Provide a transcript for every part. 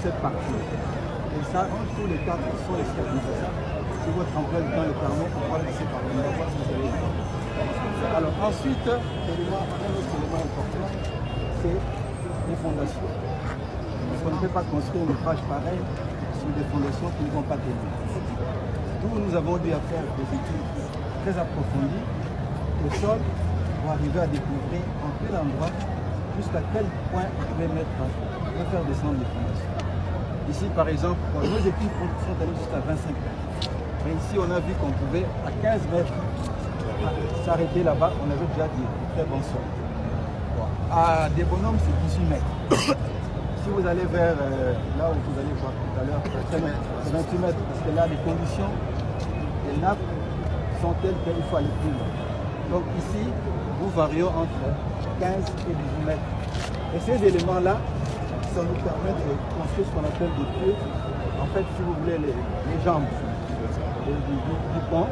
cette partie. Et ça, tous les cadres sont les stabilisateurs. Si votre empreinte dans le carnet, on va le laisser par le voir si vous allez. Alors ensuite, un autre élément important, c'est les fondations. Parce qu'on ne peut pas construire une ouvrage pareil sur des fondations qui ne vont pas tenir. D'où nous avons dû faire des études très approfondies au sol pour arriver à découvrir en quel endroit, jusqu'à quel point on pouvait faire descendre les fondations. Ici, par exemple, nos études sont allées jusqu'à 25 mètres. Mais ici, on a vu qu'on pouvait, à 15 mètres, s'arrêter là-bas. On avait déjà dit très bon sol. Bon. À des bonhommes, c'est 18 mètres. Si vous allez vers là où vous allez voir tout à l'heure, c'est 28 mètres. Parce que là, les conditions des nappes sont telles qu'il faut aller plus loin. Donc ici, nous varions entre 15 et 18 mètres. Et ces éléments-là, ça nous permet de construire ce qu'on appelle des pieux. En fait, si vous voulez, les jambes du pont.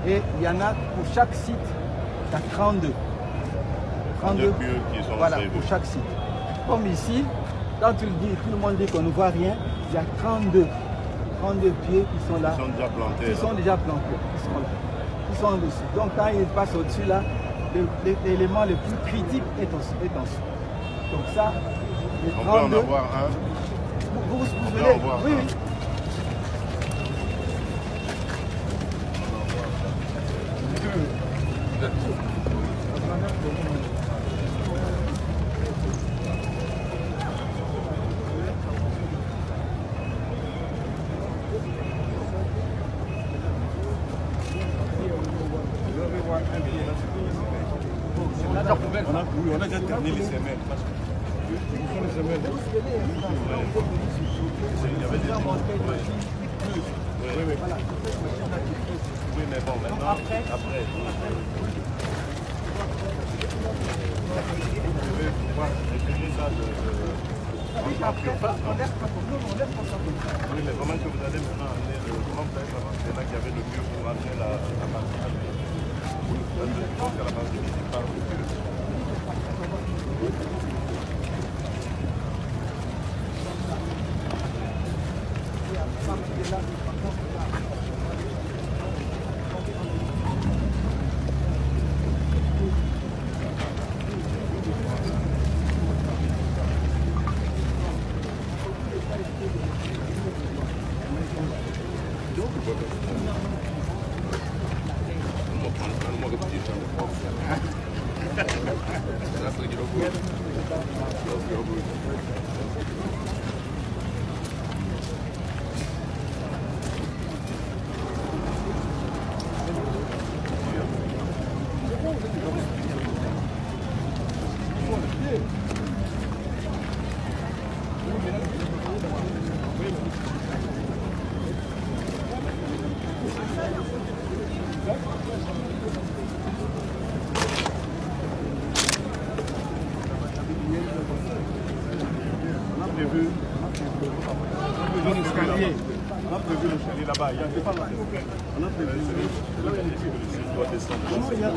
Et il y en a pour chaque site, il y a 32. 32 pieux qui sont voilà, pour chaque site. Comme ici, quand tu le dis, tout le monde dit qu'on ne voit rien, il y a 32 pieds qui sont là. Qui sont déjà plantés. Qui sont déjà plantés, qui sont là. Qui sont dessus. Donc quand ils passent au-dessus là, l'élément le plus critique est en dessous. Donc ça, les 32... On peut en avoir un. Vous voulez? Oui, oui. On a déjà terminé les semelles. Il y avait des oui, mais bon, maintenant, après. Vous devez pouvoir retirer ça oui, mais comment que vous allez maintenant amener comment vous allez savoir que c'est là qu'il y avait le mieux pour amener la partie je pense que la partie visible par le mieux. On a prévu le chalet là-bas. Il y a pas là. On a prévu le chalet. On a prévu.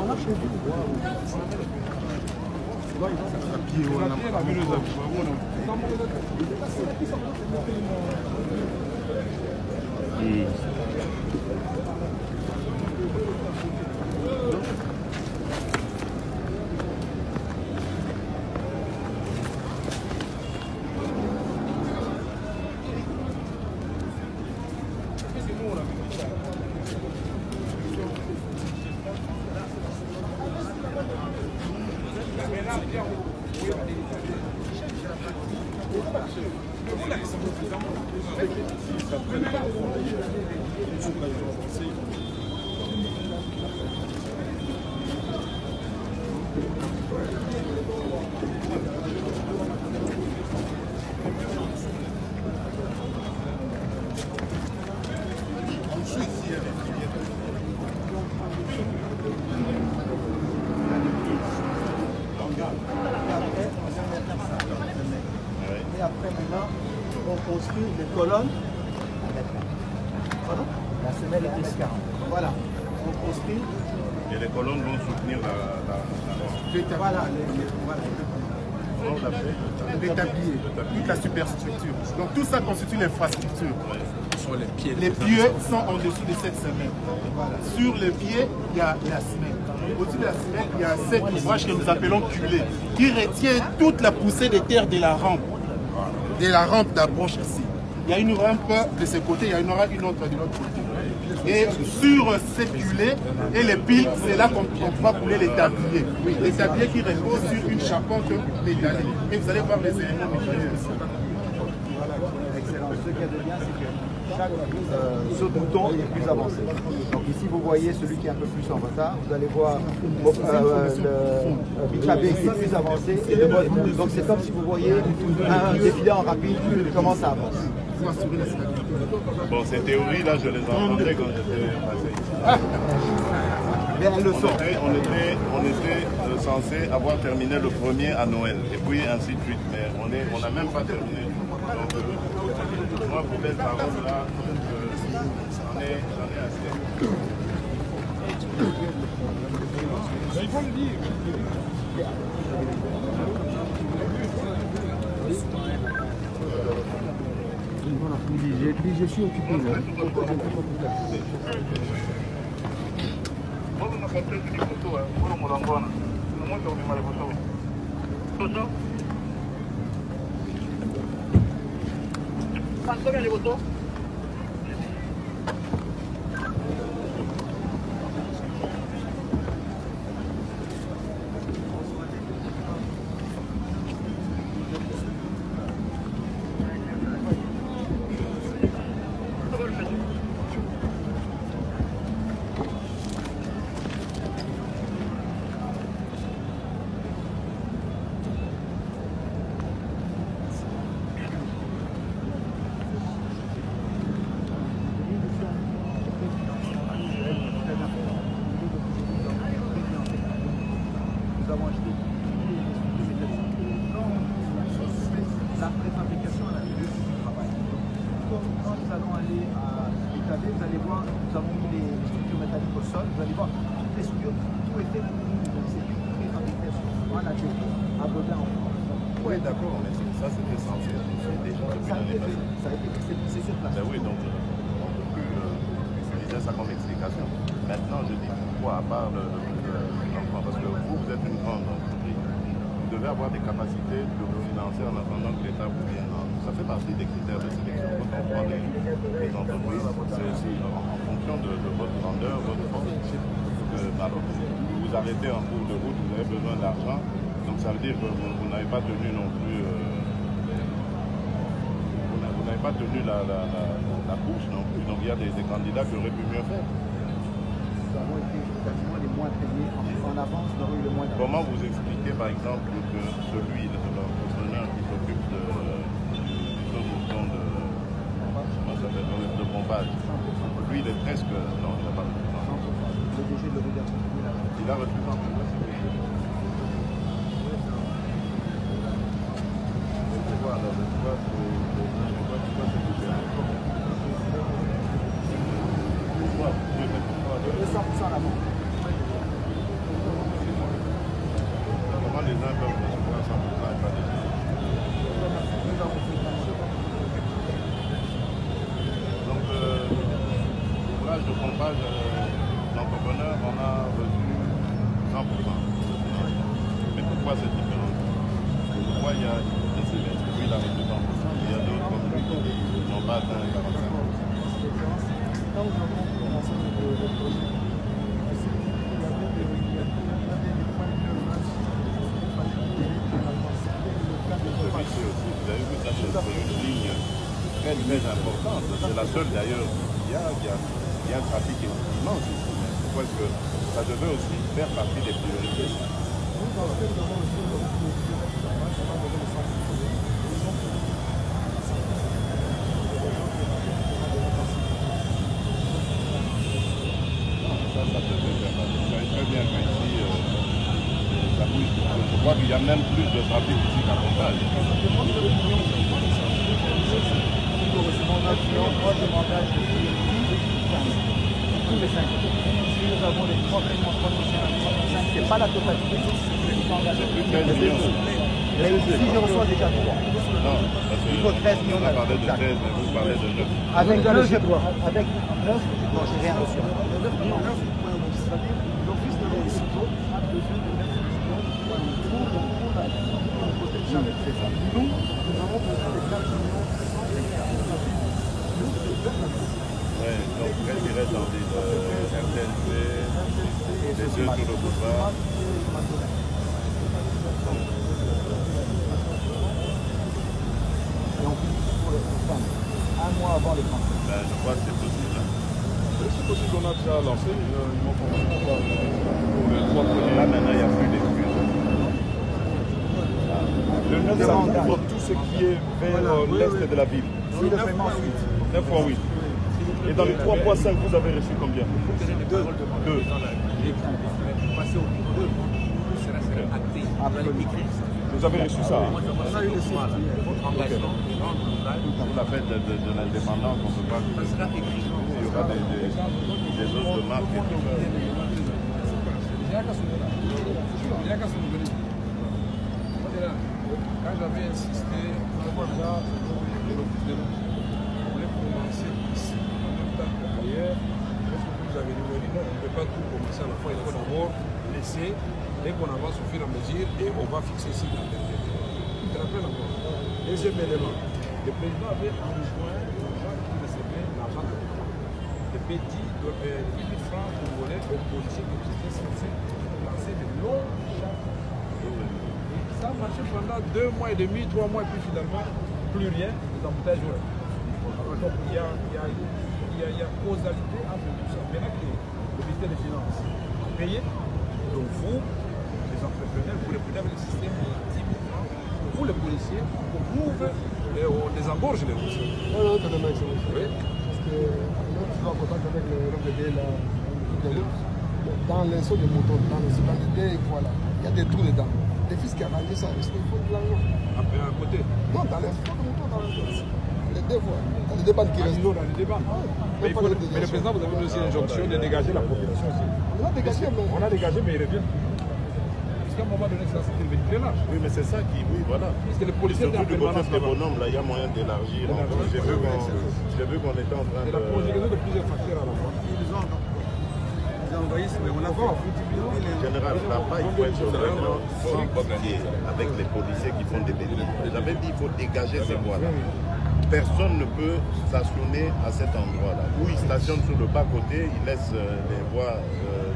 Et après maintenant, on construit des colonnes. Pardon? La semelle est 10-40. Voilà. On construit. Et les colonnes vont soutenir la... Voilà. Les tabliers, toute la superstructure. Donc tout ça constitue l'infrastructure. Les pieds sont en dessous de cette semelle. Sur les pieds, il y a la semelle. Au-dessus de la semelle, il y a cet ouvrage que nous appelons culé, qui retient toute la poussée des terres de la rampe d'approche ici. Il y a une rampe de ce côté, il y en aura une autre de l'autre côté. Et sur cette culée et les piles, c'est là qu'on va couler les tabliers. Les tabliers qui reposent sur une charpente métallique. Et vous allez voir les éléments métalliques ici. Excellent. Ce qu'il y a de bien, c'est que ce bouton est plus avancé. Donc ici, vous voyez celui qui est un peu plus en retard. Vous allez voir le clavier qui est plus avancé. Et donc c'est comme si vous voyez un défilé en rapide comment ça avance. Bon, ces théories-là, je les entendais quand j'étais passé ici. Mais elles le sont. On était censé avoir terminé le premier à Noël, et puis ainsi de suite, mais on n'a même pas terminé. Donc, moi, pour les paroles là, j'en ai assez. Il faut le dire. Je suis occupé là. Combien les motos? La préfabrication à la vidéo du travail. Quand nous allons aller à l'Italie, vous allez voir, nous avons mis les structures métalliques au sol, vous allez voir toutes les structures, tout est fait pour nous. Donc c'est une préfabrication à la télé, à Baudin en France. Oui, d'accord, mais ça c'était censé être fait déjà depuis l'année passée. Ça a été fait, c'est sur place. Ben oui, donc on ne peut plus utiliser ça comme explication. Maintenant, je dis pourquoi, à part le financement, parce que vous êtes une grande entreprise. Vous devez avoir des capacités de vous financer en attendant que l'État vous vienne. Ça fait partie des critères de sélection. Quand on prend les entreprises, c'est aussi en fonction de votre grandeur, votre force. Alors, vous arrêtez en cours de route, vous avez besoin d'argent, donc ça veut dire que vous n'avez pas tenu non plus, vous n'avez pas tenu la couche non plus. Donc il y a des candidats qui auraient pu mieux faire. Nous avons été quasiment les moins payés en avance, nous avons eu le moins d'avance. Comment vous expliquez par exemple que celui, l'entrepreneur qui s'occupe du bouton de pompage, lui il est presque. Non, il n'a pas reçu. Le DG de l'obligation. Il a reçu en plus. Comment les uns peuvent recevoir 100% et pas des autres? Donc, l'ouvrage de pompage d'entrepreneur, on a reçu 100%. Mais pourquoi cette différence? Pourquoi il y a des CV, lui il a reçu 100%, il y a d'autres comme lui qui n'ont pas atteint 45%. Vous avez vu, ça c'est une ligne très très importante. C'est la seule d'ailleurs qu'il y a un trafic immense ici. Pourquoi est-ce que ça devait aussi faire partie des priorités? Très bien qu'ici, ça bouge. Je crois qu'il y a même plus de trafic ici qu'à Pompage. Nous recevons notre demandage de tous les 5 ans. Si nous avons les 35, ce n'est pas la totalité, c'est plus de 13 millions. Il y Mais si je reçois déjà 3, Non, parce que il faut 13 millions on a parlé de 13, mais vous parlez de 9. avec 9, non, j'ai rien reçu. L'office de l'État a besoin de 9 millions pour la protection. Nous avons besoin de 4 millions. Oui, donc qu'est-ce qui reste en ville RTNC, les deux sur le boulevard. Et on finit pour les femmes, un mois avant les campagnes. Ben, je crois que c'est possible. Hein. Oui, c'est possible, on a déjà lancé une convention pour les 3 premiers. Là maintenant, il n'y a plus d'excuses. Le 9, ça couvre tout ce qui est vers l'est de la ville. Si le paiement suite. 9 fois 8. Et dans les 3 fois 5, vous avez reçu combien? 2. Vous avez reçu ça? On a eu le site. Pour la fête de l'indépendance, on ne peut pas. Il y aura des choses de marque et tout. Quand j'avais insisté, on voulait commencer ici, en même temps qu'ailleurs. Vous avez dit, non, on ne peut pas tout commencer à la fois, il faut d'abord laisser, dès qu'on avance au fur et à mesure, et on va fixer ici la dernière. Tu te rappelles encore? Deuxième élément, le président avait enjoint aux gens qui recevaient l'argent de l'État. Les petits 18 francs congolais aux policiers qui étaient censés lancer de longs chars. Ça a marché pendant 2 mois et demi, 3 mois, et puis finalement, plus rien, les embouteillages ont repris. Donc il y a causalité entre tout ça. Maintenant que le ministère des Finances a payé, donc vous, les entrepreneurs, vous les prenez avec le système de 10 000 francs, vous les policiers, on couvre et on désengorge les routes. Non, non, oui. Parce que nous, tu vas en contact avec le RFD, dans les sauts de moto, dans les cylindres, voilà, il y a des trous dedans. Les fils qui arrangent ça, il faut de l'argent. À côté? Non, dans les sauts de moto, dans les deux fois. Dans les deux bandes qui restent. Dans les débats. Mais le président, vous avez aussi l'injonction de dégager la population aussi. On a dégagé, mais. On a dégagé, mais il revient. Parce qu'à un moment donné, ça c'était devenu très large. Oui, mais c'est ça qui, oui, voilà. Parce que les policiers surtout du côté des bonhommes, là, il y a moyen d'élargir. J'ai vu qu'on était en train de. C'est la conjugaison de plusieurs facteurs à la fois. Général, là-bas, il faut être vraiment sans pitié avec les policiers qui font des bêtises. J'avais dit qu'il faut dégager ces voies-là. Personne ne peut stationner à cet endroit-là. Ou il stationne sur le bas-côté, il laisse les voies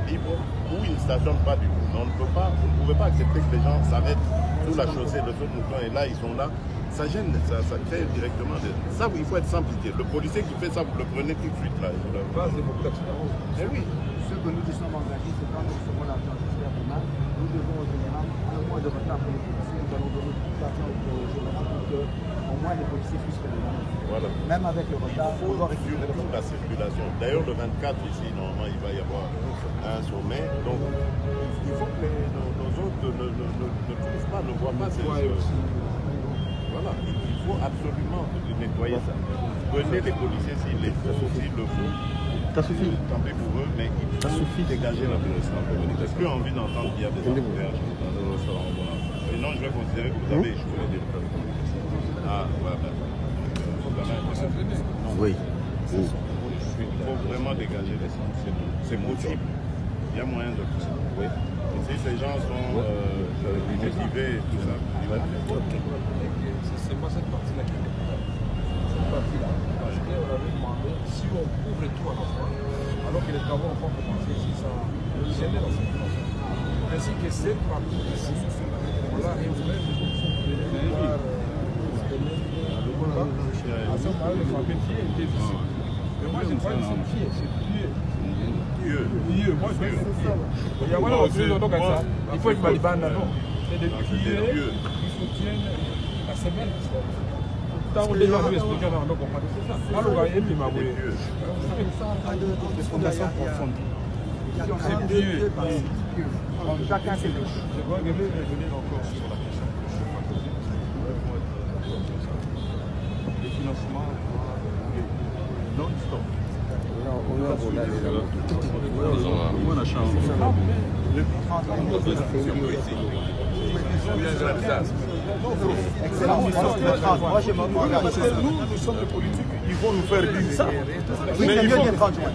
libres, ou il ne stationne pas du tout. On ne peut pas, vous ne pouvez pas accepter que les gens s'arrêtent sous la chaussée, le saut de mouton est là, ils sont là. Ça gêne, ça crée directement des... Ça, il faut être sans pitié. Le policier qui fait ça, vous le prenez tout de suite là. Eh oui. Ce que nous sommes engagés, c'est quand nous recevons l'argent du gouvernement, nous devons au général, un mois de retard pour les policiers, nous allons donner tout l'argent au général pour que au moins les policiers puissent faire le travail. Voilà. Même avec le retard, on doit récupérer toute la circulation. D'ailleurs, le 24 ici, normalement, il va y avoir un sommet. Donc, il faut que nos autres ne trouvent pas, ne voient pas ces choses. Voilà, il faut absolument nettoyer ça. Prenez les policiers s'il le faut. Ça suffit. Tant pis pour eux, mais il faut dégager la restaurant. J'ai plus envie d'entendre qu'il y a des embouteillages dans le restaurant. Sinon, je vais considérer que vous avez échoué. Ah, voilà. Oui. Il faut vraiment dégager les sens. C'est possible. Il y a moyen de tout ça. Oui. Et si ces gens sont motivés et tout ça, il va être c'est pas cette partie-là qui est cette partie-là. Parce qu'on avait demandé si on couvre tout à la fois, alors que les travaux n'ont pas commencé ici, ça génère la circulation. Ainsi que cette partie ici, on l'a réouvert à ce moment-là, le fameux pied était difficile. Mais moi, je ne crois pas que c'est pied, c'est pied. Moi, je pense que c'est pied. Il y a voilà, il faut être malibanda, non. C'est des pieds qui soutiennent la semaine. Tant que les gens veulent expliquer, on doit comprendre. C'est ça. Alors, il y a des fondations profondes. C'est pieux. Chacun ses bouches. Je vais revenir encore sur la question que je vais poser. Le financement non-stop. Excellent. Moi, je m'engage. Parce que nous sommes des politiques, ils vont nous faire dire ça. Oui, c'est mieux le 30 juin.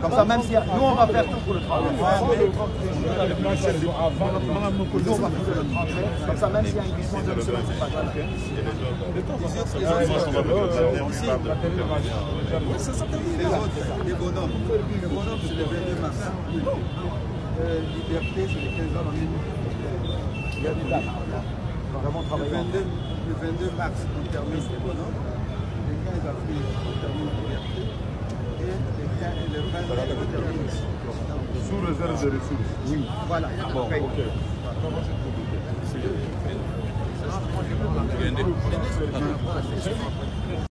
Comme ça, même si nous, on va faire tout pour le 30 juin. Nous, on va faire tout le 30 juin. Comme ça, même s'il y a une question de semaine, c'est pas grave. Les bonhommes, c'est le 22 mars. Liberté, c'est le 15 ans. Il y a des dates. Vraiment travailler. Le 22 mars, on termine les bonhommes. Le 15 avril, on termine Liberté. Et le 20 mai, on termine sous réserve de ressources. Oui, voilà. Bon, ok.